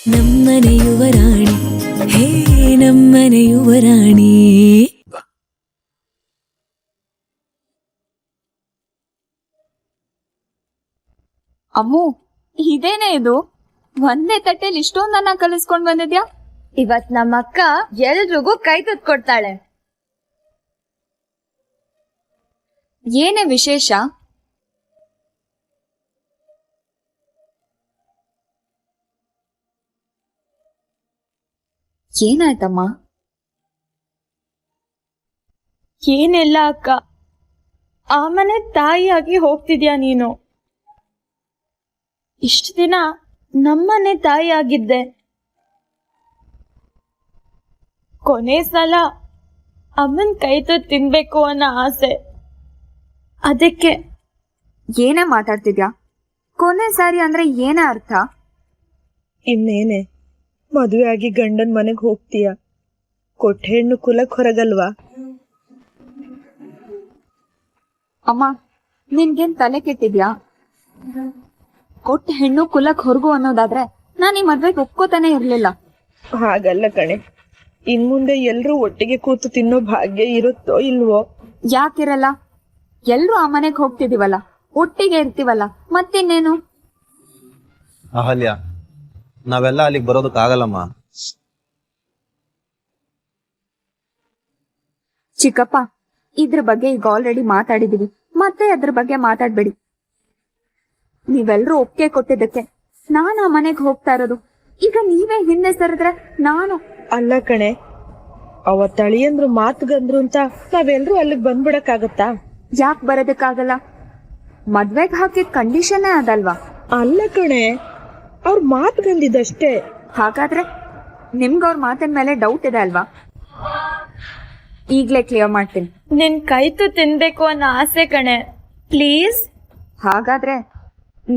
ನಮ್ಮನೆ ಯುವರಾಣಿ ಹೇ ನಮ್ಮನೆ ಯುವರಾಣಿ. ಅಮ್ಮು, ಇದೇನೆ ಇದು? ಒಂದೇ ತಟ್ಟೆಲಿ ಇಷ್ಟೊಂದನ್ನ ಕಲಿಸ್ಕೊಂಡ್ ಬಂದಿದ್ಯಾ? ಇವತ್ ನಮ್ಮಕ್ಕ ಎಲ್ರಿಗೂ ಕೈ ತುತ್ತು ಕೊಡ್ತಾಳೆ. ಏನೇ ವಿಶೇಷ? ಏನಾಯ್ತಮ್ಮ? ಏನೆಲ್ಲ ಅಕ್ಕ, ಆ ಮನೆ ತಾಯಿಯಾಗಿ ಹೋಗ್ತಿದ್ಯಾ ನೀನು. ಇಷ್ಟು ದಿನ ನಮ್ಮನೆ ತಾಯಿ ಆಗಿದ್ದೆ. ಕೊನೆ ಸಲ ಅಮ್ಮನ್ ಕೈ ತುತ್ತು ತಿನ್ಬೇಕು ಅನ್ನೋ ಆಸೆ. ಅದಕ್ಕೆ. ಏನೇ ಮಾತಾಡ್ತಿದ್ಯಾ? ಕೊನೆ ಸಾರಿ ಅಂದ್ರೆ ಏನೇ ಅರ್ಥ? ಇನ್ನೇನೆ, ಮದುವೆ ಆಗಿ ಗಂಡನ್ ಮನೆಗ್ ಹೋಗ್ತೀಯ, ಕೊಟ್ಟ ಹೆಣ್ಣು ಕುಲಕ್ ಹೊರಗಲ್ವಾ? ಅಮ್ಮ, ನಿನ್ಗೇನ್ ತಲೆ ಕೆಟ್ಟಿದ್ಯಾ? ಕೊಟ್ಟ ಹೆಣ್ಣು ಕುಲಕ್ ಹೊರಗು ಅನ್ನೋದಾದ್ರೆ ನಾನು ಈ ಮದ್ವೆಗೆ ಒಪ್ಕೋತಾನೆ ಇರ್ಲಿಲ್ಲ. ಹಾಗಲ್ಲ ಕಣೆ, ಇನ್ ಮುಂದೆ ಎಲ್ರೂ ಒಟ್ಟಿಗೆ ಕೂತು ತಿನ್ನೋ ಭಾಗ್ಯ ಇರುತ್ತೋ ಇಲ್ವೋ? ಯಾಕಿರಲ್ಲ? ಎಲ್ರು ಆ ಮನೆಗ್ ಹೋಗ್ತಿದೀವಲ್ಲ, ಒಟ್ಟಿಗೆ ಇರ್ತೀವಲ್ಲ, ಮತ್ತಿನ್ನೇನು? ಅಹಲ್ಯ, ನಾವೆಲ್ಲ ಅಲ್ಲಿಗೆ ಬರೋದಕ್ಕಾಗಲ್ಲಮ್ಮ. ಚಿಕ್ಕಪ್ಪ, ಇದ್ರ ಬಗ್ಗೆ ಈಗ ಆಲ್ರೆಡಿ ಮಾತಾಡಿದೀವಿ, ಮತ್ತೆ ಅದ್ರ ಬಗ್ಗೆ ಮಾತಾಡ್ಬೇಡಿ. ನೀವೆಲ್ರೂ ಒಪ್ಪಿಗೆ ಕೊಟ್ಟಿದ್ದಕ್ಕೆ ನಾನು ಆ ಮನೆಗ್ ಹೋಗ್ತಾ ಇರೋದು. ಈಗ ನೀವೇ ಹಿಂದೆ ಸರಿದ್ರೆ ನಾನು. ಅಲ್ಲ ಕಣೆ, ಅವತ್ ಅಳಿಯಂದ್ರು ಮಾತುಗಂದ್ರು ಅಂತ ನಾವೆಲ್ರೂ ಅಲ್ಲಿಗೆ ಬಂದ್ಬಿಡಕ್ಕಾಗತ್ತಾ? ಯಾಕೆ ಬರೋದಕ್ಕಾಗಲ್ಲ? ಮದ್ವೆಗ್ ಹಾಕಿದ ಕಂಡೀಷನ್ನೇ ಅದಲ್ವಾ? ಅಲ್ಲ ಕಣೆ, ಅವ್ರ ಮಾತುಗಂದಿದ್ದಷ್ಟೇ. ಹಾಗಾದ್ರೆ ನಿಮ್ಗ ಅವ್ರ ಮಾತಿನ ಮೇಲೆ ಡೌಟ್ ಇದೆ ಅಲ್ವಾ? ಈಗ್ಲೇ ಕ್ಲಿಯರ್ ಮಾಡ್ತೀನಿ. ನಿನ್ ಕೈ ತುತ್ತು ತಿನ್ಬೇಕು ಅನ್ನೋ ಆಸೆ ಕಣೆ, ಪ್ಲೀಸ್. ಹಾಗಾದ್ರೆ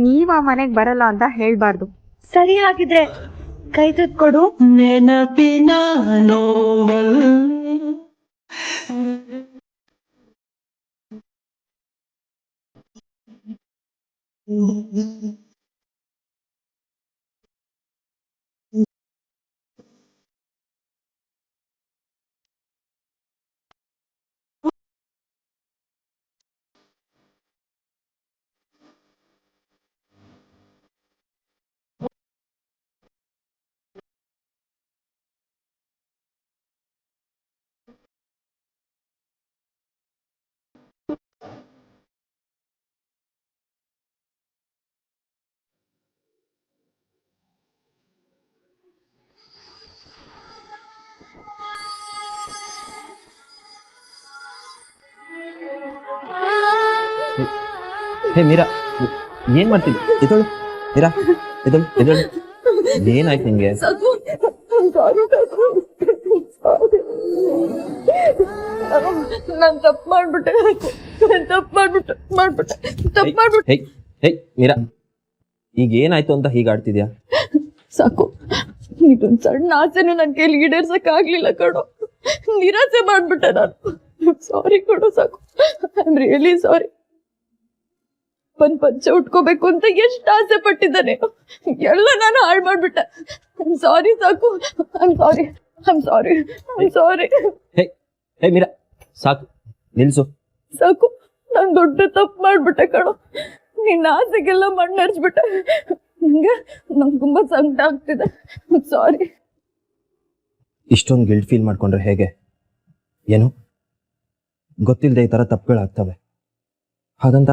ನೀವ್ ಆ ಮನೆಗ್ ಬರಲ್ಲ ಅಂತ ಹೇಳ್ಬಾರ್ದು. ಸರಿ, ಹಾಗಿದ್ರೆ ಕೈ ತುತ್ತು ಕೊಡು. ನೆನಪಿನ ನೋವಲ್ ಹೇ ಮೀರಾ, ಏನ್ ಮಾಡ್ತಿದ್ದೆ? ಎದಳು ಮೀರಾ, ಎದಳು ಎದಳು. ಏನಾಯ್ತು ನಿಂಗೆ? ನಾನ್ ತಪ್ಪು ಮಾಡ್ಬಿಟ್ಟೆ. ಹೇ ಹೇ ಮೀರಾ, ಈಗ ಏನಾಯ್ತು ಅಂತ ಹೀಗಾಡ್ತಿದ್ಯಾ? ಸಾಕು, ಇದೊಂದ್ ಸಣ್ಣ ಆಸೆನು ನನ್ ಕೈಲಿ ಈಡೇರ್ಸಕ್ ಆಗ್ಲಿಲ್ಲ ಕಣೋ. ನಿರಾಸೆ ಮಾಡ್ಬಿಟ್ಟೆ ನಾನು. ಸಾರಿ ಕಣೋ, ಸಾಕು. I am really sorry. ಪಂಚೆ ಉಟ್ಕೋಬೇಕು ಅಂತ ಎಷ್ಟು ಆಸೆ ಪಟ್ಟಿದ್ದಾನೆ, ಎಲ್ಲ ನಾನು ಹಾಳು ಮಾಡ್ಬಿಟ್ಟೆ. ಐ ಆಮ್ ಸಾರಿ, ಸಾಕು. I am sorry. Hey hey Meera, ಸಾಕು, ನಿಲ್ಸು. ಸಾಕು, ನಾನ್ ದೊಡ್ಡ ತಪ್ಪು ಮಾಡ್ಬಿಟ್ಟೆ ಕಣೋ. ನಿನ್ನ ಆಸೆಗೆಲ್ಲ ಮಣ್ಣರ್ಸ್ಬಿಟ್ಟೆ. ನಂಗೆ ತುಂಬಾ ಸಂಕಟ ಆಗ್ತಿದೆ. ಸಾರಿ. ಇಷ್ಟೊಂದು ಗಿಲ್ಟ್ ಫೀಲ್ ಮಾಡ್ಕೊಂಡ್ರೆ ಹೇಗೆ? ಏನು ಗೊತ್ತಿಲ್ಲದೆ ಈ ಥರ ತಪ್ಪುಗಳಾಗ್ತವೆ. ಹಾಗಂತ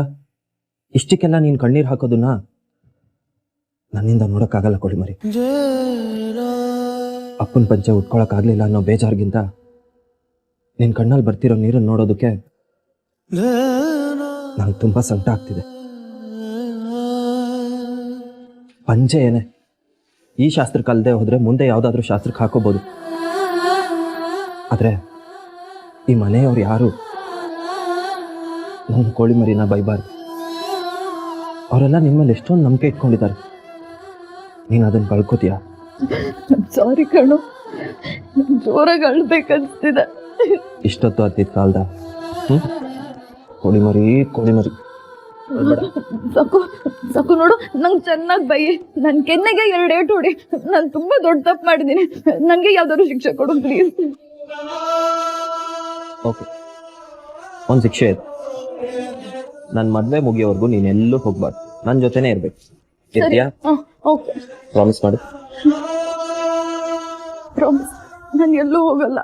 ಇಷ್ಟಕ್ಕೆಲ್ಲ ನೀನು ಕಣ್ಣೀರು ಹಾಕೋದನ್ನ ನನ್ನಿಂದ ನೋಡೋಕ್ಕಾಗಲ್ಲ ಕೊಡಿಮರಿ. ಅಪ್ಪನ ಪಂಚೆ ಉಟ್ಕೊಳಕ್ಕಾಗಲಿಲ್ಲ ಅನ್ನೋ ಬೇಜಾರ್ಗಿಂತ ನಿನ್ನ ಕಣ್ಣಲ್ಲಿ ಬರ್ತಿರೋ ನೀರನ್ನು ನೋಡೋದಕ್ಕೆ ನಂಗೆ ತುಂಬ ಸಂಕಟ ಆಗ್ತಿದೆ. ಪಂಚೆ ಏನೇ, ಈ ಶಾಸ್ತ್ರಕ್ಕೆ ಅಲ್ಲದೆ ಹೋದರೆ ಮುಂದೆ ಯಾವುದಾದ್ರೂ ಶಾಸ್ತ್ರಕ್ಕೆ ಹಾಕೋಬೋದು. ಆದರೆ ಈ ಮನೆಯವ್ರು ಯಾರು ನನ್ನ ಕೋಳಿ ಮರಿನ ಬೈಬಾರ್ದು. ಅವರೆಲ್ಲ ನಿಮ್ಮಲ್ಲಿ ಎಷ್ಟೊಂದು ನಂಬಿಕೆ ಇಟ್ಕೊಂಡಿದ್ದಾರೆ. ನೀನು ಅದನ್ನು ಕಳ್ಕೊತೀಯ? ಸಾರಿ ಕಣೋ, ಜೋರಾಗಿ ಸಾಕು ಸಾಕು ನೋಡು, ನಂಗೆ ಚೆನ್ನಾಗಿ ಬೈಯಿ, ನನ್ನ ಕೆನ್ನೆಗೆ 2 ಏಟು ಹೊಡಿ. ನಾನು ತುಂಬಾ ದೊಡ್ಡ ತಪ್ಪು ಮಾಡಿದ್ದೀನಿ, ನನಗೆ ಯಾವ್ದಾದ್ರು ಶಿಕ್ಷೆ ಕೊಡು ಪ್ಲೀಸ್. ಓಕೆ, ಒಂದು ಶಿಕ್ಷೆ ಇದೆ. ನನ್ನ ಮದುವೆ ಮುಗಿಯೋವರೆಗೂ ನೀನೆಲ್ಲೂ ಹೋಗ್ಬಾರ್ದು, ನನ್ನ ಜೊತೆನೇ ಇರ್ಬೇಕು. ಇರ್ತೀಯಾ? ಓಕೆ, ಪ್ರಾಮಿಸ್ ಮಾಡು. ಪ್ರಾಮಿಸ್, ನಾನು ಎಲ್ಲೂ ಹೋಗಲ್ಲ.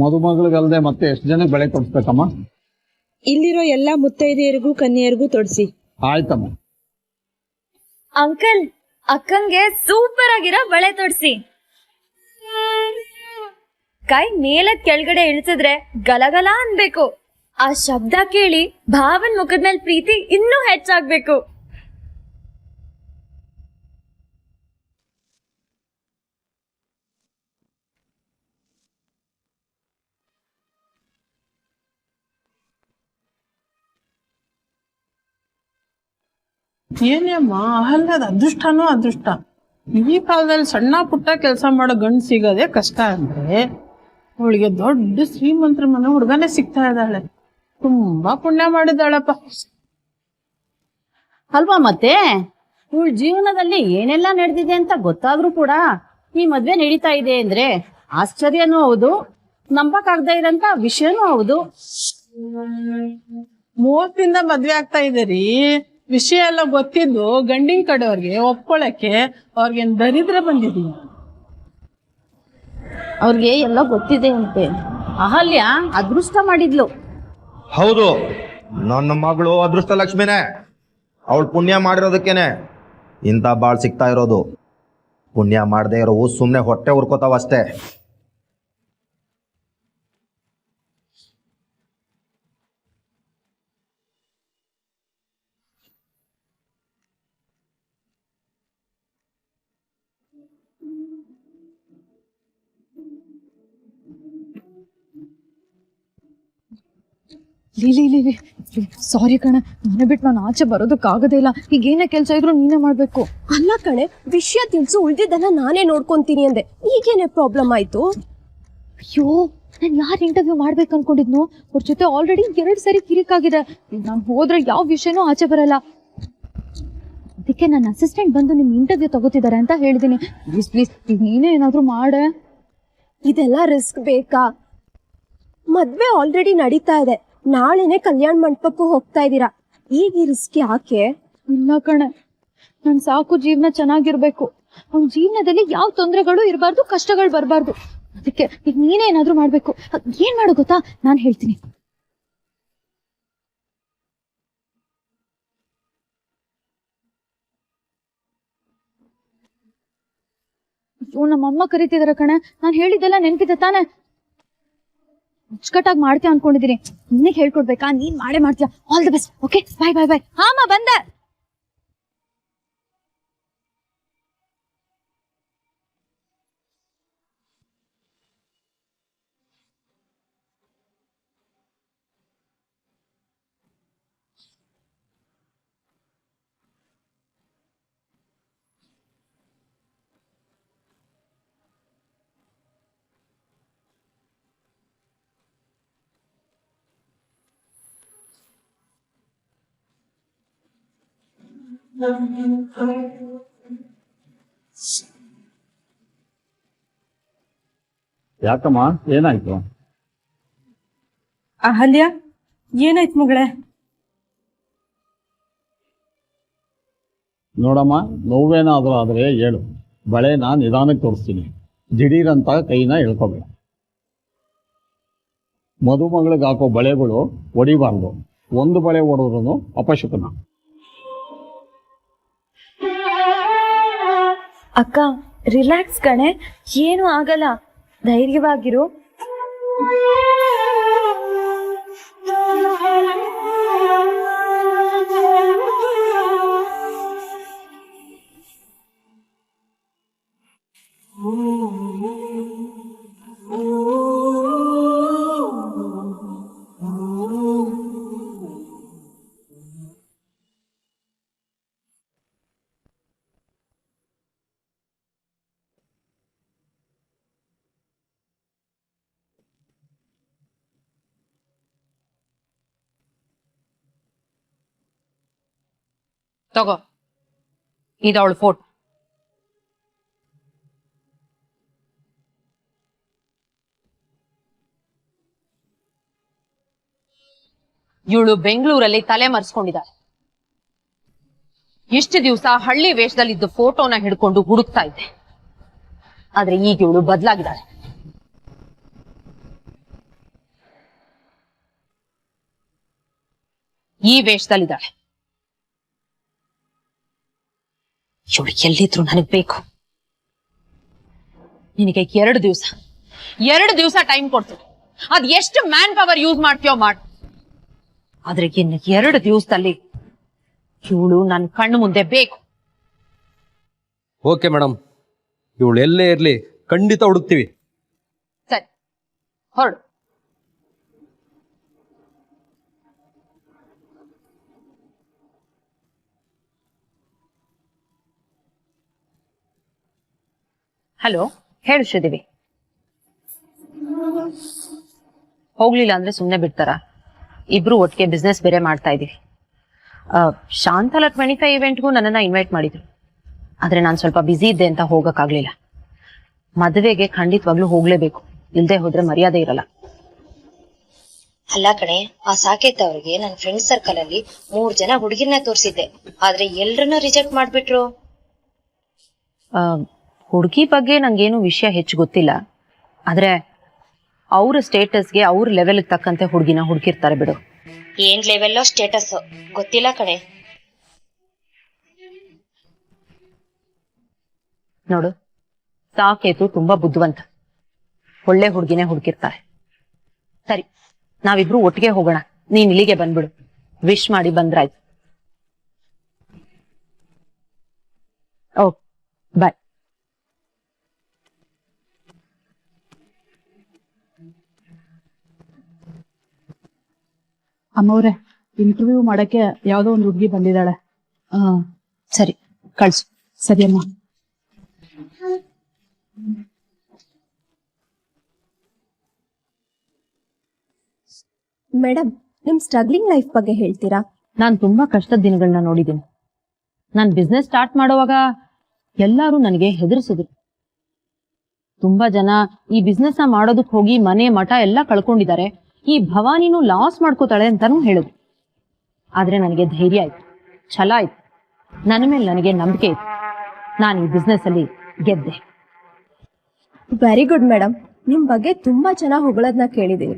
ಮದುಮಗಳಿಗಲ್ದೆ ಮತ್ತೆ ಎಷ್ಟು ಜನಕ್ಕೆ ಬಳೆ ತೊಡಿಸ್ಬೇಕಮ್ಮ? ಇಲ್ಲಿರೋ ಎಲ್ಲಾ ಮುತ್ತೈದೆಯರಿಗೂ ಕನ್ಯೆಯರಿಗೂ ತೊಡ್ಸಿ. ಆಯ್ತಮ್ಮ. ಅಂಕಲ್, ಅಕ್ಕಂಗೆ ಸೂಪರ್ ಆಗಿರೋ ಬಳೆ ತೊಡ್ಸಿ. ಕೈ ಮೇಲದ್ ಕೆಳಗಡೆ ಇಳಿಸಿದ್ರೆ ಗಲಗಲ ಅನ್ಬೇಕು. ಆ ಶಬ್ದ ಕೇಳಿ ಭಾವನ್ ಮುಖದ ಮೇಲೆ ಪ್ರೀತಿ ಇನ್ನೂ ಹೆಚ್ಚಾಗ್ಬೇಕು. ಏನೇಮ್ಮ ಅಹಲ್ಯದ ಅದೃಷ್ಟನೂ ಅದೃಷ್ಟ. ಈ ಕಾಲದಲ್ಲಿ ಸಣ್ಣ ಪುಟ್ಟ ಕೆಲಸ ಮಾಡೋ ಗಂಡು ಸಿಗೋದೇ ಕಷ್ಟ ಅಂದ್ರೆ ಅವಳಿಗೆ ದೊಡ್ಡ ಶ್ರೀಮಂತರ ಮನೆ ಹುಡುಗನೇ ಸಿಗ್ತಾ ಇದ್ದಾಳೆ. ತುಂಬಾ ಪುಣ್ಯ ಮಾಡಿದ್ದಾಳಪ್ಪ ಅಲ್ವಾ? ಮತ್ತೆ ಇವಳ ಜೀವನದಲ್ಲಿ ಏನೆಲ್ಲ ನಡೆದಿದೆ ಅಂತ ಗೊತ್ತಾದ್ರೂ ಕೂಡ ಈ ಮದ್ವೆ ನಡೀತಾ ಇದೆ ಅಂದ್ರೆ ಆಶ್ಚರ್ಯನೂ ಹೌದು, ನಂಬಕ್ಕಾಗದೇ ಇರೋಂತ ವಿಷಯನೂ ಹೌದು. 30 ಮದ್ವೆ ಆಗ್ತಾ ಇದೀರಿ, ವಿಷಯ ಎಲ್ಲ ಗೊತ್ತಿದ್ದು ಗಂಡಿನ ಕಡೆಯವ್ರಿಗೆ ಒಪ್ಕೊಳಕ್ಕೆ ಅವ್ರಿಗೇನ್ ದರಿದ್ರ ಬಂದಿದೀಯ? ಅವ್ರಿಗೆ ಎಲ್ಲ ಗೊತ್ತಿದೆ ಅಂತೆ. ಅಹಲ್ಯ ಅದೃಷ್ಟ ಮಾಡಿದ್ಲು. ಹೌದು, ನನ್ನ ಮಗಳು ಅದೃಷ್ಟ ಲಕ್ಷ್ಮಿನೇ. ಅವಳು ಪುಣ್ಯ ಮಾಡಿರೋದಕ್ಕೇನೆ ಇಂಥ ಬಾಳ್ ಸಿಗ್ತಾ ಇರೋದು. ಪುಣ್ಯ ಮಾಡದೇ ಇರೋವು ಸುಮ್ಮನೆ ಹೊಟ್ಟೆ ಉರ್ಕೋತಾವಷ್ಟೇ. ಸಾರಿ ಕಣೆ, ಮನೆ ಬಿಟ್ಟು ನಾನು ಆಚೆ ಬರೋದಕ್ಕಾಗದೇ ಇಲ್ಲ. ಈಗ ಏನೇ ಕೆಲಸ ಇದ್ರು ನೀನೇ ಮಾಡ್ಬೇಕು. ಅಲ್ಲ ಕಣೆ, ವಿಷಯ ತಿಳಿಸು, ಉಳ್ದಿದ್ದನ್ನ ನಾನೇ ನೋಡ್ಕೊಂತೀನಿ ಅಂದೆ. ಈಗೇನೆ ಪ್ರಾಬ್ಲಮ್ ಆಯ್ತು? ಅಯ್ಯೋ, ನಾನು ಯಾರು ಇಂಟರ್ವ್ಯೂ ಮಾಡ್ಬೇಕು ಅನ್ಕೊಂಡಿದ್ನು ಅವ್ರ ಜೊತೆ ಆಲ್ರೆಡಿ 2 ಸರಿ ಕಿರಿಕಾಗಿದೆ. ಈಗ ನಾನು ಹೋದ್ರೆ ಯಾವ ವಿಷಯನೂ ಆಚೆ ಬರಲ್ಲ. ಅದಕ್ಕೆ ನನ್ನ ಅಸಿಸ್ಟೆಂಟ್ ಬಂದು ನಿಮ್ ಇಂಟರ್ವ್ಯೂ ತಗೋತಿದ್ದಾರೆ ಅಂತ ಹೇಳಿದೀನಿ. ಪ್ಲೀಸ್ ಪ್ಲೀಸ್ ಈಗ ನೀನೇ ಏನಾದ್ರು ಮಾಡೆ. ಇದೆಲ್ಲ ರಿಸ್ಕ್ ಬೇಕಾ? ಮದ್ವೆ ಆಲ್ರೆಡಿ ನಡೀತಾ ಇದೆ, ನಾಳೆನೆ ಕಲ್ಯಾಣ ಮಂಟಪಕ್ಕೂ ಹೋಗ್ತಾ ಇದ್ದೀರಾ. ಈಗ ಈ ರಿಸ್ಕ್ ಯಾಕೆ? ಇಲ್ಲ ಕಣೆ, ನನ್ ಸಾಕು ಜೀವನ ಚೆನ್ನಾಗಿರ್ಬೇಕು. ಅವ್ನ ಜೀವನದಲ್ಲಿ ಯಾವ ತೊಂದರೆಗಳು ಇರಬಾರ್ದು, ಕಷ್ಟಗಳು ಬರಬಾರ್ದು. ಅದಕ್ಕೆ ಈಗ ನೀನೇ ಏನಾದ್ರು ಮಾಡ್ಬೇಕು. ಏನ್ ಮಾಡು ಗೊತ್ತಾ, ನಾನು ಹೇಳ್ತೀನಿ. ಅಯ್ಯೋ, ನಮ್ಮಮ್ಮ ಕರೀತಿದಾರೆ ಕಣೆ. ನಾನು ಹೇಳಿದ್ದೆಲ್ಲ ನೆನ್ಪಿದೆ ತಾನೆ? ಅಚ್ಚುಕಟ್ಟಾಗಿ ಮಾಡ್ತೀಯ ಅನ್ಕೊಂಡಿದೀನಿ. ನಿನಗೆ ಹೇಳ್ಕೊಡ್ಬೇಕಾ? ನೀನ್ ಮಾಡೇ ಮಾಡ್ತೀಯ. All the best. ಓಕೆ, ಬಾಯ್ ಬಾಯ್ ಬಾಯ್. ಹಾಮ ಬಂದೆ. ಯಾಕಮ್ಮ, ಏನಾಯ್ತು? ಅಹಲ್ಯ, ಏನಾಯ್ತು ಮಗಳೇ? ನೋಡಮ್ಮ, ನೋವೇನಾದ್ರೂ ಆದ್ರೆ ಹೇಳು, ಬಳೆನ ನಿಧಾನಕ್ಕೆ ತೋರಿಸ್ತೀನಿ, ದಿಢೀರಂತ ಕೈನ ಎಳ್ಕೋಬೇಡ. ಮದುಮಗಳಿಗೆ ಹಾಕೋ ಬಳೆಗಳು ಒಡಿಬಾರ್ದು. ಒಂದು ಬಳೆ ಓಡೋದ್ರೂ ಅಪಶಕುನ. ಅಕ್ಕ ರಿಲ್ಯಾಕ್ಸ್ ಕಣೆ, ಏನು ಆಗಲ್ಲ, ಧೈರ್ಯವಾಗಿರು. ತಗೋ, ಇದವಳು ಫೋಟೋ. ಇವಳು ಬೆಂಗಳೂರಲ್ಲಿ ತಲೆ ಮರೆಸ್ಕೊಂಡಿದ್ದಾಳೆ. ಇಷ್ಟು ದಿವಸ ಹಳ್ಳಿ ವೇಷದಲ್ಲಿದ್ದ ಫೋಟೋನ ಹಿಡ್ಕೊಂಡು ಹುಡುಕ್ತಾ ಇದ್ದೆ, ಆದ್ರೆ ಈಗ ಇವಳು ಬದಲಾಗಿದ್ದಾಳೆ. ಈ ವೇಷದಲ್ಲಿದ್ದಾಳೆ. ಇವಳು ಎಲ್ಲಿದ್ರು ನನಗ್ ಬೇಕು. ನಿನಗೆ 2 ದಿವಸ ಟೈಮ್ ಕೊಡ್ತೀನಿ. ಅದ್ ಎಷ್ಟು ಮ್ಯಾನ್ ಪವರ್ ಯೂಸ್ ಮಾಡ್ತೀಯೋ ಮಾಡು. ಆದ್ರೆ ಇನ್ನು 2 ದಿವಸದಲ್ಲಿ ಇವಳು ನನ್ನ ಕಣ್ಣು ಮುಂದೆ ಬೇಕು. ಓಕೆ ಮೇಡಮ್, ಇವಳು ಎಲ್ಲೇ ಇರ್ಲಿ ಖಂಡಿತ ಹುಡುಕ್ತೀವಿ. ಸರಿ, ಹೊರಡು. ಹಲೋ, ಹೇಳು ಶ್ರೀದೇವಿ. ಹೋಗ್ಲಿಲ್ಲ ಅಂದ್ರೆ ಸುಮ್ನೆ ಬಿಡ್ತಾರ? ಇಬ್ರು ಒಟ್ಟಿಗೆ ಬಿಸ್ನೆಸ್ ಬೇರೆ ಮಾಡ್ತಾ ಇದೀವಿ. ಶಾಂತಲ 25 ಇವೆಂಟ್ಗೂ ನನ್ನನ್ನ ಇನ್ವೈಟ್ ಮಾಡಿದ್ರು, ಆದ್ರೆ ನಾನು ಸ್ವಲ್ಪ ಬ್ಯುಸಿ ಇದ್ದೆ ಅಂತ ಹೋಗಕ್ಕಾಗ್ಲಿಲ್ಲ. ಮದುವೆಗೆ ಖಂಡಿತವಾಗ್ಲೂ ಹೋಗ್ಲೇಬೇಕು, ಇಲ್ದೆ ಹೋದ್ರೆ ಮರ್ಯಾದೆ ಇರಲ್ಲ. ಅಲ್ಲ ಕಣೆ, ಆ ಸಾಕೇತ್ ಅವ್ರಿಗೆ ನನ್ನ ಫ್ರೆಂಡ್ ಸರ್ಕಲ್ ಅಲ್ಲಿ 3 ಜನ ಹುಡುಗಿರ್ನ ತೋರಿಸಿದ್ದೆ, ಆದ್ರೆ ಎಲ್ರನ್ನೂ ರಿಜೆಕ್ಟ್ ಮಾಡ್ಬಿಟ್ರು. ಹುಡುಗಿ ಬಗ್ಗೆ ನಂಗೇನು ವಿಷಯ ಹೆಚ್ಚು ಗೊತ್ತಿಲ್ಲ, ಆದ್ರೆ ಅವ್ರ ಸ್ಟೇಟಸ್ಗೆ ಅವ್ರ ಲೆವೆಲ್ ತಕ್ಕಂತೆ ಹುಡುಗಿನ ಹುಡುಕಿರ್ತಾರೆ ಬಿಡು. ಏನ್ ಲೆವೆಲ್ಲೋ ಸ್ಟೇಟಸ್ ಗೊತ್ತಿಲ್ಲ ಕಣೆ. ನೋಡು, ಸಾಕೇತು ತುಂಬಾ ಬುದ್ಧಿವಂತ, ಒಳ್ಳೆ ಹುಡುಗಿನೇ ಹುಡುಕಿರ್ತಾರೆ. ಸರಿ, ನಾವಿಬ್ರು ಒಟ್ಟಿಗೆ ಹೋಗೋಣ. ನೀನ್ ಇಲ್ಲಿಗೆ ಬಂದ್ಬಿಡು, ವಿಶ್ ಮಾಡಿ ಬಂದ್ರಾಯ್ತು. ಓಕೆ, ಬಾಯ್. ಅಮ್ಮವ್ರೆ, ಇಂಟರ್ವ್ಯೂ ಮಾಡಕ್ಕೆ ಯಾವ್ದೋ ಒಂದು ಹುಡುಗಿ ಬಂದಿದ್ದಾಳೆ. ಸರಿ, ಕಳ್ಸು. ಸರಿ ಅಮ್ಮ. ಮೇಡಮ್, ನಿಮ್ ಸ್ಟ್ರಗ್ಲಿಂಗ್ ಲೈಫ್ ಬಗ್ಗೆ ಹೇಳ್ತೀರಾ? ನಾನು ತುಂಬಾ ಕಷ್ಟದ ದಿನಗಳನ್ನ ನೋಡಿದ್ದೀನಿ. ನಾನು ಬಿಸ್ನೆಸ್ ಸ್ಟಾರ್ಟ್ ಮಾಡುವಾಗ ಎಲ್ಲರೂ ನನಗೆ ಹೆದರ್ಸಿದ್ರು. ತುಂಬಾ ಜನ ಈ ಬಿಸ್ನೆಸ್ ನ ಮಾಡೋದಕ್ಕೆ ಹೋಗಿ ಮನೆ ಮಠ ಎಲ್ಲ ಕಳ್ಕೊಂಡಿದ್ದಾರೆ, ಈ ಭವಾನಿನೂ ಲಾಸ್ ಮಾಡ್ಕೋತಾಳೆ ಅಂತಾನೂ ಹೇಳಿದ್ರು. ಆದ್ರೆ ನನಗೆ ಧೈರ್ಯ ಆಯ್ತು, ಛಲ ಆಯ್ತು, ನನ್ನ ಮೇಲೆ ನನಗೆ ನಂಬಿಕೆ ಇತ್ತು. ನಾನು ಈ ಬಿಸ್ನೆಸ್ ಅಲ್ಲಿ ಗೆದ್ದೆ. ವೆರಿ ಗುಡ್ ಮೇಡಮ್, ನಿಮ್ ಬಗ್ಗೆ ತುಂಬಾ ಚೆನ್ನಾಗಿ ಹೊಗಳೋದನ್ನ ಕೇಳಿದೀನಿ.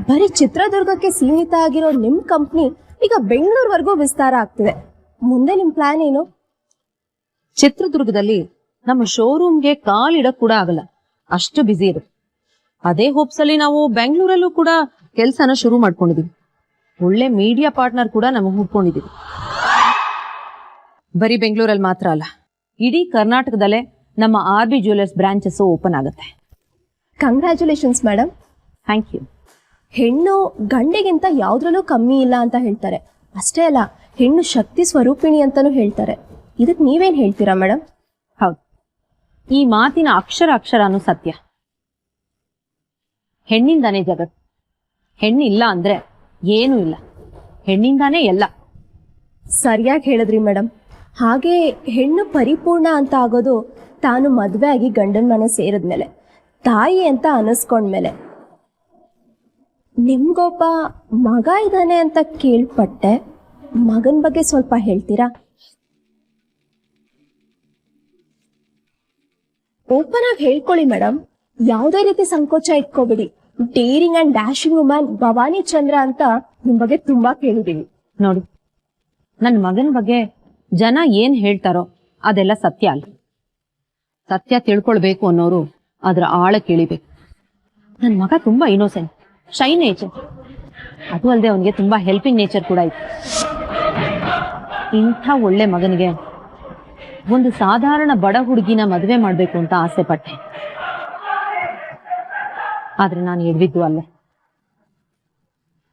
ಬರೀ ಚಿತ್ರದುರ್ಗಕ್ಕೆ ಸೀಮಿತ ಆಗಿರೋ ನಿಮ್ ಕಂಪ್ನಿ ಈಗ ಬೆಂಗಳೂರುವರೆಗೂ ವಿಸ್ತಾರ ಆಗ್ತಿದೆ. ಮುಂದೆ ನಿಮ್ ಪ್ಲಾನ್ ಏನು? ಚಿತ್ರದುರ್ಗದಲ್ಲಿ ನಮ್ಮ ಶೋರೂಮ್ಗೆ ಕಾಲಿಡಕ್ ಕೂಡ ಆಗಲ್ಲ, ಅಷ್ಟು ಬ್ಯುಸಿ ಇರುತ್ತೆ. ಅದೇ ಹೋಪ್ಸ್ ಅಲ್ಲಿ ನಾವು ಬೆಂಗಳೂರಲ್ಲೂ ಕೂಡ ಕೆಲಸನ ಶುರು ಮಾಡ್ಕೊಂಡಿದೀವಿ. ಒಳ್ಳೆ ಮೀಡಿಯಾ ಪಾರ್ಟ್ನರ್ ಕೂಡ ನಮಗೆ ಹುಡ್ಕೊಂಡಿದೀವಿ. ಬರೀ ಬೆಂಗಳೂರಲ್ಲಿ ಮಾತ್ರ ಅಲ್ಲ, ಇಡೀ ಕರ್ನಾಟಕದಲ್ಲೇ ನಮ್ಮ RB ಜ್ಯುವೆಲರ್ಸ್ ಬ್ರಾಂಚಸ್ ಓಪನ್ ಆಗುತ್ತೆ. Congratulations madam. Thank you. ಹೆಣ್ಣು ಗಂಡಿಗಿಂತ ಯಾವ್ದ್ರಲ್ಲೂ ಕಮ್ಮಿ ಇಲ್ಲ ಅಂತ ಹೇಳ್ತಾರೆ. ಅಷ್ಟೇ ಅಲ್ಲ, ಹೆಣ್ಣು ಶಕ್ತಿ ಸ್ವರೂಪಿಣಿ ಅಂತಾನೂ ಹೇಳ್ತಾರೆ. ಇದಕ್ಕೆ ನೀವೇನ್ ಹೇಳ್ತೀರಾ ಮೇಡಮ್? ಹೌದು, ಈ ಮಾತಿನ ಅಕ್ಷರಾನು ಸತ್ಯ. ಹೆಣ್ಣಿಂದಾನೇ ಜಗತ್ತು. ಹೆಣ್ಣಿಲ್ಲ ಅಂದ್ರೆ ಏನೂ ಇಲ್ಲ, ಹೆಣ್ಣಿಂದಾನೇ ಎಲ್ಲ. ಸರಿಯಾಗಿ ಹೇಳಿದ್ರಿ ಮೇಡಮ್. ಹಾಗೆ ಹೆಣ್ಣು ಪರಿಪೂರ್ಣ ಅಂತ ಆಗೋದು ತಾನು ಮದುವೆ ಆಗಿ ಗಂಡನ ಮನೆ ಸೇರಿದ್ಮೇಲೆ, ತಾಯಿ ಅಂತ ಅನಿಸ್ಕೊಂಡ್ಮೇಲೆ. ನಿಮ್ಗೊಬ್ಬ ಮಗ ಇದ್ದಾನೆ ಅಂತ ಕೇಳ್ಪಟ್ಟೆ, ಮಗನ ಬಗ್ಗೆ ಸ್ವಲ್ಪ ಹೇಳ್ತೀರಾ? ಓಪನ್ ಆಗಿ ಹೇಳ್ಕೊಳ್ಳಿ ಮೇಡಮ್, ಯಾವುದೇ ರೀತಿ ಸಂಕೋಚ ಇಟ್ಕೋಬೇಡಿ. Daring and dashing woman Bhavani Chandra ಅಂತ ನಿಮ್ ಬಗ್ಗೆ ತುಂಬಾ ಕೇಳಿದೀವಿ. ನೋಡಿ, ನನ್ನ ಮಗನ ಬಗ್ಗೆ ಜನ ಏನ್ ಹೇಳ್ತಾರೋ ಅದೆಲ್ಲ ಸತ್ಯ ಅಲ್ಲ. ಸತ್ಯ ತಿಳ್ಕೊಳ್ಬೇಕು ಅನ್ನೋರು ಅದ್ರ ಆಳ ಕೇಳಿಬೇಕು. ನನ್ನ ಮಗ ತುಂಬಾ ಇನ್ನೋಸೆಂಟ್, ಶೈ ನೇಚರ್, ಅದು ಅಲ್ಲದೆ ಅವನಿಗೆ ತುಂಬಾ ಹೆಲ್ಪಿಂಗ್ ನೇಚರ್ ಕೂಡ ಇತ್ತು. ಇಂಥ ಒಳ್ಳೆ ಮಗನಿಗೆ ಒಂದು ಸಾಧಾರಣ ಬಡ ಹುಡುಗಿನ ಮದುವೆ ಮಾಡ್ಬೇಕು ಅಂತ ಆಸೆ ಪಟ್ಟೆ. ಆದ್ರೆ ನಾನು ಎಡ್ವಿದ್ದು ಅಲ್ಲೇ.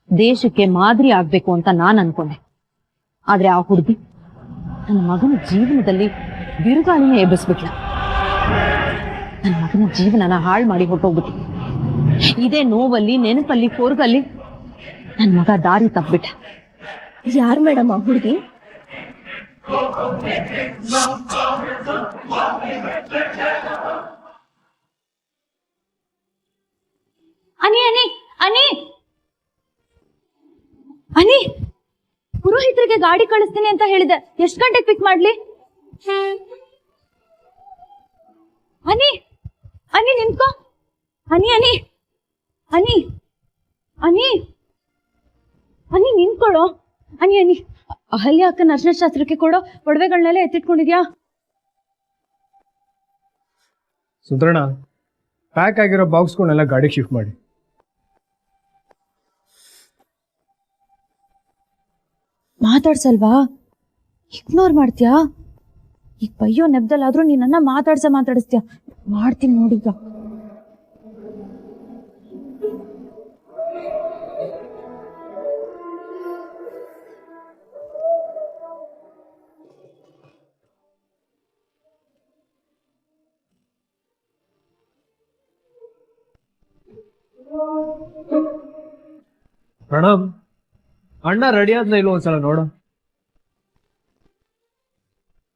ದೇಶಕ್ಕೆ ಮಾದರಿ ಆಗ್ಬೇಕು ಅಂತ ನಾನು ಅನ್ಕೊಂಡೆ. ಆದ್ರೆ ಆ ಹುಡುಗಿ ನನ್ನ ಮಗನ ಜೀವನದಲ್ಲಿ ಬಿರುಗಾಳಿನ ಎಬ್ಬಿಸ್ಬಿಟ್ಲ. ನನ್ನ ಮಗನ ಜೀವನನ ಹಾಳು ಮಾಡಿ ಹೊಟ್ಟೋಗ್ಬಿಟ್ಟು ಇದೇ ನೋವಲ್ಲಿ, ನೆನಪಲ್ಲಿ, ಕೋರ್ಗಲ್ಲಿ ನನ್ನ ಮಗ ದಾರಿ ತಪ್ಪಿಬಿಟ್ಟ. ಯಾರು ಮೇಡಮ್ ಆ ಹುಡುಗಿ? ಅನಿ ಅನಿ ಅನಿ ಅನಿ, ಪುರೋಹಿತರಿಗೆ ಗಾಡಿ ಕಳಿಸ್ತೀನಿ ಅಂತ ಹೇಳಿದೆ. ಎಷ್ಟು ಗಂಟೆಗೆ ಪಿಕ್ ಮಾಡ್ಲಿ? ಅನಿ ಅನಿ ನಿಂತ್ಕೋ. ಅನಿ ಅನಿ ಅನಿ ಅನಿ ಅನಿ ನಿಂತ್ಕೊಳೋ. ಅನಿ ಅನಿ, ಅಹಲ್ಯ ಅಕ್ಕನ ಅರ್ಶನ ಶಾಸ್ತ್ರಕ್ಕೆ ಕೊಡೋ ಒಡವೆಗಳನ್ನೆಲ್ಲ ಎತ್ತಿಟ್ಕೊಂಡಿದ್ಯಾ? ಸುಂದರಣ್ಣ, ಪ್ಯಾಕ್ ಆಗಿರೋ ಬಾಕ್ಸ್ಗಳನ್ನೆಲ್ಲ ಗಾಡಿಗೆ ಶಿಫ್ಟ್ ಮಾಡಿ. ಮಾತಾಡ್ಸಲ್ವಾ? ಇಗ್ನೋರ್ ಮಾಡ್ತೀಯಾ? ಈಗ ಬಯ್ಯೋ ನೆಬ್ದಲ್ಲಾದ್ರೂ ನೀನನ್ನ ಮಾತಾಡಿಸ್ತೀಯ. ಮಾಡ್ತೀನಿ ನೋಡೀಗ. ಪ್ರಣಮ್, ಅಣ್ಣ ರೆಡಿ ಆದ್ನ ಇಲ್ಲೋ ಒಂದ್ಸಲ ನೋಡು.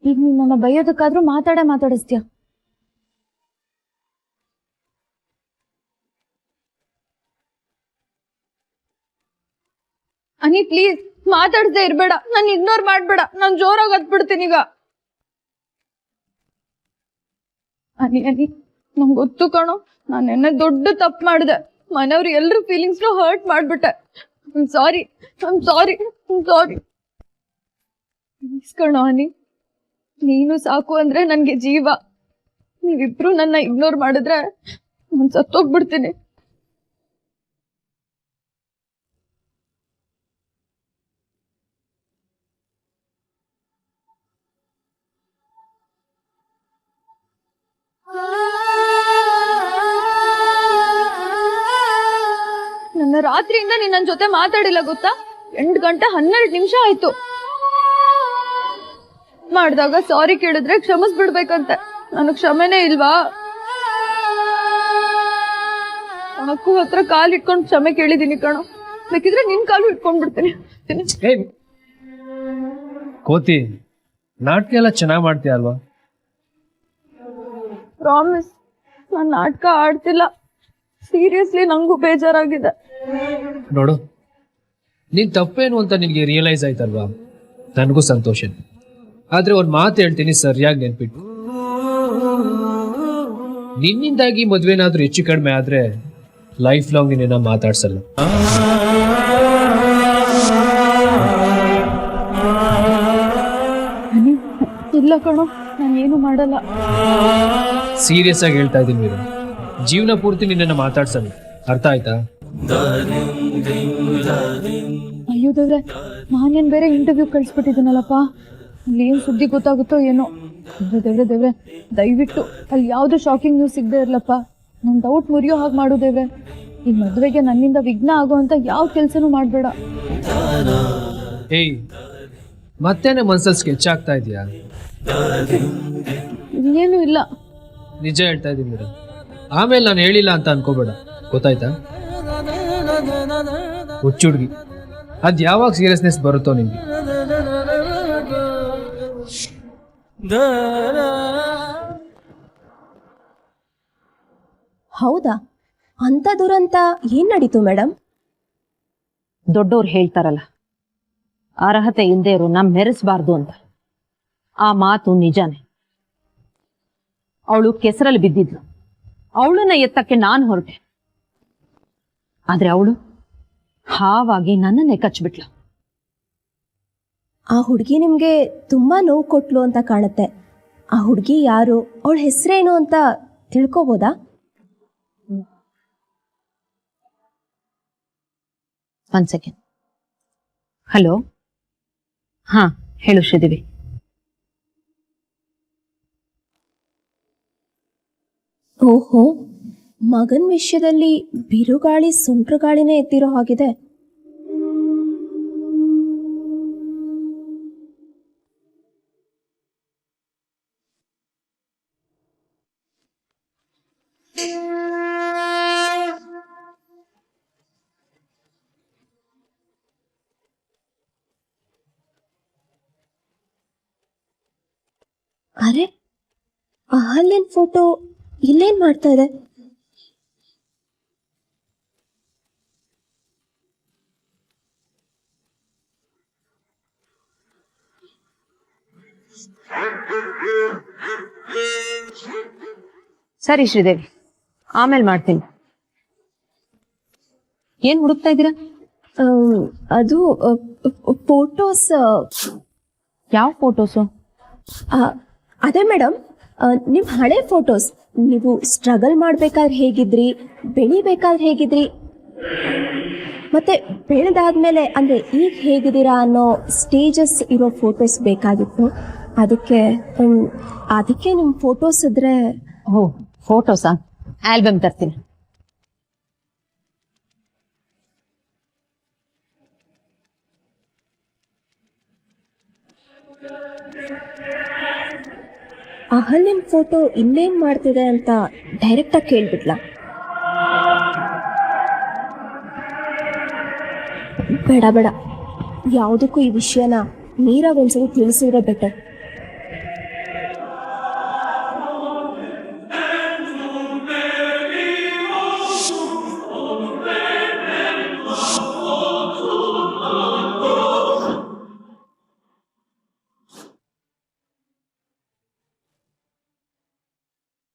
ಈಗ ನೀನ್ ನನ್ನ ಬೈಯೋದಕ್ಕಾದ್ರೂ ಮಾತಾಡಿಸ್ತೀಯ. ಅನಿ ಪ್ಲೀಸ್ ಮಾತಾಡ್ದೆ ಇರ್ಬೇಡ, ನಾನು ಇಗ್ನೋರ್ ಮಾಡ್ಬೇಡ, ನಾನು ಜೋರಾಗಿ ಹತ್ಬಿಡ್ತೀನಿ ಈಗ. ಅನಿ ಅನಿ, ನಂಗೆ ಗೊತ್ತು ಕಣೋ, ನಾನು ಎನ್ನ ದೊಡ್ಡ ತಪ್ಪು ಮಾಡಿದೆ. ಮನೆಯವ್ರು ಎಲ್ಲರೂ ಫೀಲಿಂಗ್ಸ್ನು ಹರ್ಟ್ ಮಾಡ್ಬಿಟ್ಟೆ. ಸಾರಿ ಕಣೋ ಅನಿ, ನೀನು ಸಾಕು ಅಂದ್ರೆ ನನ್ಗೆ ಜೀವ. ನೀವಿಬ್ರು ನನ್ನ ಇಗ್ನೋರ್ ಮಾಡಿದ್ರೆ ನಾನು ಸತ್ತೋಗ್ಬಿಡ್ತೀನಿ. ನನ್ನ ರಾತ್ರಿಯಿಂದ ನೀನ್ ನನ್ನ ಜೊತೆ ಮಾತಾಡಿಲ್ಲ ಗೊತ್ತಾ? 8 ಗಂಟೆ 12 ನಿಮಿಷ ಆಯ್ತು. ಮಾಡಿದಾಗ ಸಾರಿ ಕೇಳಿದ್ರೆ ಕ್ಷಮಿಸ್ಬಿಡ್ಬೇಕಂತೆ. ನನಗ್ ಕ್ಷಮೆನೇ ಇಲ್ವಾ? ಅಕ್ಕೂ ಹತ್ರ ಕಾಲ್ ಇಟ್ಕೊಂಡು ಕ್ಷಮೆ ಕೇಳಿದೀನಿ ಕಣೋ. ಬೇಕಿದ್ರೆ ನಿನ್ ಕಾಲು ಇಟ್ಕೊಂಡ್ಬಿಡ್ತೀನಿ. ಕೋತಿ, ನಾಟಕ ಎಲ್ಲ ಚೆನ್ನಾಗಿ ಮಾಡ್ತೀಯ ಅಲ್ವಾ? ಪ್ರಾಮಿಸ್, ನಾನ್ ನಾಟಕ ಆಡ್ತಿಲ್ಲ. ಸೀರಿಯಸ್ಲಿ ನಂಗೂ ಬೇಜಾರಾಗಿದೆ. ನೋಡು, ನೀನ್ ತಪ್ಪೇನು ಅಂತ ನಿನ್ಗೆ ರಿಯಲೈಸ್ ಆಯ್ತಲ್ವಾ? ನನಗೂ ಸಂತೋಷ. ಆದ್ರೆ ಒಂದ್ ಮಾತು ಹೇಳ್ತೀನಿ, ಸರಿಯಾಗಿ ನೆನ್ಪಿಟ್ಟು. ನಿನ್ನಿಂದಾಗಿ ಮದ್ವೆನಾದ್ರೂ ಹೆಚ್ಚು ಕಡಿಮೆ ಆದ್ರೆ ಲೈಫ್ ಲಾಂಗ್ ನಿನ್ನ ಮಾತಾಡ್ಸಲ್ಲ. ಇಲ್ಲ ಕಣೋ, ನಾನು ಏನು ಮಾಡಲ್ಲ. ಸೀರಿಯಸ್ ಆಗಿ ಹೇಳ್ತಾ ಇದ್ದೀನಿ ಮೀರಾ, ಜೀವನ ಪೂರ್ತಿ ನಿನ್ನ ಮಾತಾಡ್ಸಲ್ಲ. ಅರ್ಥ ಆಯ್ತಾ? ಅಯ್ಯೋ ದೇವ್ರೆ, ನಾನೇನ್ ಬೇರೆ ಇಂಟರ್ವ್ಯೂ ಕಳಿಸ್ಬಿಟ್ಟಿದ್ದೀನಲ್ಲಪ್ಪ. ಅಲ್ಲಿ ಏನ್ ಸುದ್ದಿ ಗೊತ್ತಾಗುತ್ತೋ ಏನೋ. ದೇವ್ರೆ ದಯವಿಟ್ಟು ಅಲ್ಲಿ ಯಾವ್ದು ಶಾಕಿಂಗ್ ನ್ಯೂಸ್ ಸಿಗದೆ ಇರ್ಲಪ್ಪ. ನನ್ ಡೌಟ್ ಮುರಿಯೋ ಹಾಗೆ ಮಾಡು ದೇವ್ರೆ. ಈ ಮದ್ವೆಗೆ ನನ್ನಿಂದ ವಿಘ್ನ ಆಗುವಂತ ಯಾವ ಕೆಲ್ಸನೂ ಮಾಡ್ಬೇಡ. ಏಯ್, ಮತ್ತೇನೆ ಮನ್ಸಲ್ಲಿ ಸ್ಕೆಚ್ ಆಗ್ತಾ ಇದೆಯಾ? ಏನು ಇಲ್ಲ. ನಿಜ ಹೇಳ್ತಾ ಇದ್ದೀನಿ ಮೇಡಮ್. ಆಮೇಲೆ ನಾನು ಹೇಳಿಲ್ಲ ಅಂತ ಅನ್ಕೋಬೇಡ, ಗೊತ್ತಾಯ್ತಾ? ಹುಚ್ಚುಡ್ಗಿ, ಅದ್ ಯಾವಾಗ ಸೀರಿಯಸ್ನೆಸ್ ಬರುತ್ತೋ ನಿಮ್ಗೆ. ಹೌದಾ? ಅಂತ ದುರಂತ ಏನ್ ನಡೀತು ಮೇಡಮ್? ದೊಡ್ಡೋರು ಹೇಳ್ತಾರಲ್ಲ, ಅರ್ಹತೆ ಇಲ್ದೇ ಇರೋ ನಮ್ ಮೆರೆಸ್ಬಾರ್ದು ಅಂತ. ಆ ಮಾತು ನಿಜಾನೇ. ಅವಳು ಕೆಸರಲ್ಲಿ ಬಿದ್ದಿದ್ಲು. ಅವಳನ್ನ ಎತ್ತಕ್ಕೆ ನಾನು ಹೊರಟೆ. ಆದ್ರೆ ಅವಳು ಹಾವಾಗಿ ನನ್ನನ್ನೇ ಕಚ್ಬಿಟ್ಲು. ಆ ಹುಡುಗಿ ನಿಮಗೆ ತುಂಬ ನೋವು ಕೊಟ್ಲು ಅಂತ ಕಾಣುತ್ತೆ. ಆ ಹುಡುಗಿ ಯಾರು, ಅವಳ ಹೆಸರೇನು ಅಂತ ತಿಳ್ಕೊಬೋದಾ? ಒಂದ್ ಸೆಕೆಂಡ್. ಹಲೋ, ಹಾ ಹೇಳು ಶ್ರೀದೇವಿ. ಓಹೋ, ಮಗನ ವಿಷಯದಲ್ಲಿ ಬಿರುಗಾಳಿ ಸುಂಟ್ರಗಾಳಿನೇ ಎತ್ತಿರೋ ಹಾಗಿದೆ. ಅರೆ, ಅಹಲ್ಯನ್ ಫೋಟೋ ಇಲ್ಲೇನ್ ಮಾಡ್ತಾ ಇದೆ? ಸರಿ ಶ್ರೀದೇವಿ, ಆಮೇಲೆ ಮಾಡ್ತೀನಿ. ಏನ್ ಹುಡುಕ್ತಾ ಇದ್ದೀರಾ? ಅದು ಫೋಟೋಸ್. ಯಾವ ಫೋಟೋಸು? ಅದೇ ಮೇಡಮ್, ನಿಮ್ಮ ಹಳೆ ಫೋಟೋಸ್. ನೀವು ಸ್ಟ್ರಗಲ್ ಮಾಡ್ಬೇಕಾದ್ರೆ ಹೇಗಿದ್ರಿ, ಬೆಳಿಬೇಕಾದ್ರೆ ಹೇಗಿದ್ರಿ, ಮತ್ತೆ ಬೆಳೆದಾದ್ಮೇಲೆ ಅಂದ್ರೆ ಈಗ ಹೇಗಿದ್ದೀರಾ ಅನ್ನೋ ಸ್ಟೇಜಸ್ ಇರೋ ಫೋಟೋಸ್ ಬೇಕಾಗಿತ್ತು. ಅದಕ್ಕೆ ನಿಮ್ಮ ಫೋಟೋಸ್ ಇದ್ರೆ. ಓ, ಫೋಟೋಸಾ? ಆಲ್ಬಮ್ ತರ್ತೀನಿ. ಅಹಲ್ಯನ್ ಫೋಟೋ ಇನ್ನೇನ್ ಮಾಡ್ತಿದೆ ಅಂತ ಡೈರೆಕ್ಟಾಗಿ ಕೇಳ್ಬಿಟ್ಲ. ಬೇಡ ಯಾವುದಕ್ಕೂ ಈ ವಿಷಯನ ನೀರಾಗ ಒಂದ್ಸರಿ ತಿಳಿಸಿದ್ರೆ ಬೆಟರ್.